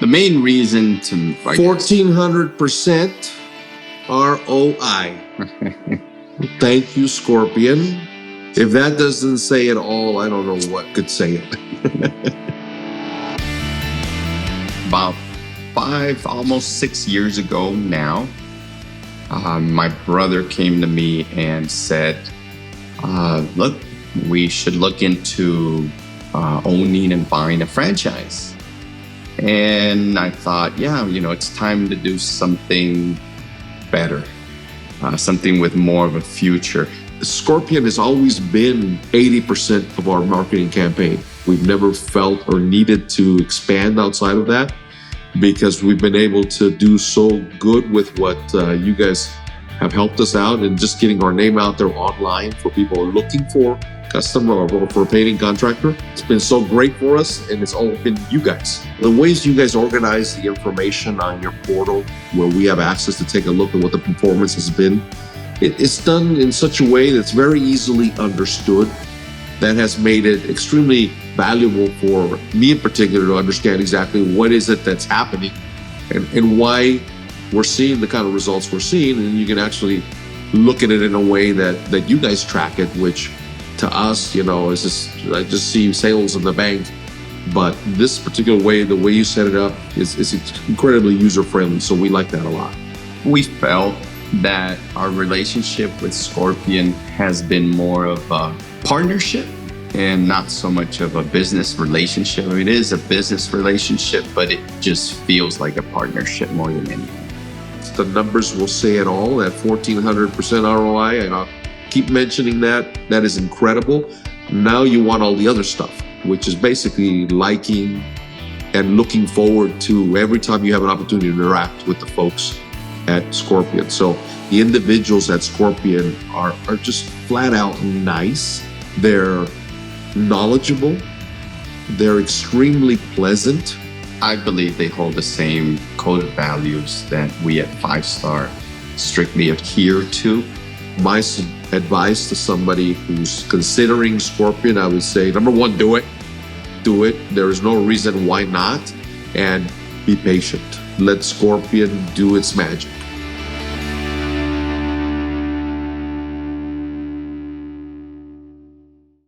The main reason to 1,400% ROI. Thank you, Scorpion. If that doesn't say it all, I don't know what could say it. About 5, almost 6 years ago now, my brother came to me and said, look, we should look into owning and buying a franchise. And I thought, yeah, it's time to do something better, something with more of a future. Scorpion has always been 80% of our marketing campaign. We've never felt or needed to expand outside of that because we've been able to do so good with what you guys have helped us out and just getting our name out there online for people who are looking for customer or for a painting contractor. It's been so great for us, and it's all been you guys. The ways you guys organize the information on your portal where we have access to take a look at what the performance has been, it's done in such a way that's very easily understood. That has made it extremely valuable for me in particular to understand exactly what is it that's happening and why we're seeing the kind of results we're seeing. And you can actually look at it in a way that you guys track it, which to us, is just, I just see sales in the bank. But this particular way, the way you set it up is incredibly user-friendly. So we like that a lot. We felt that our relationship with Scorpion has been more of a partnership and not so much of a business relationship. I mean, it is a business relationship, but it just feels like a partnership more than anything. The numbers will say it all, that 1,400% ROI, and I'll keep mentioning that. That is incredible. Now you want all the other stuff, which is basically liking and looking forward to every time you have an opportunity to interact with the folks at Scorpion. So the individuals at Scorpion are just flat out nice. They're knowledgeable. They're extremely pleasant. I believe they hold the same code of values that we at 5-Star strictly adhere to. My advice to somebody who's considering Scorpion, I would say, number one, do it. Do it. There is no reason why not. And be patient. Let Scorpion do its magic.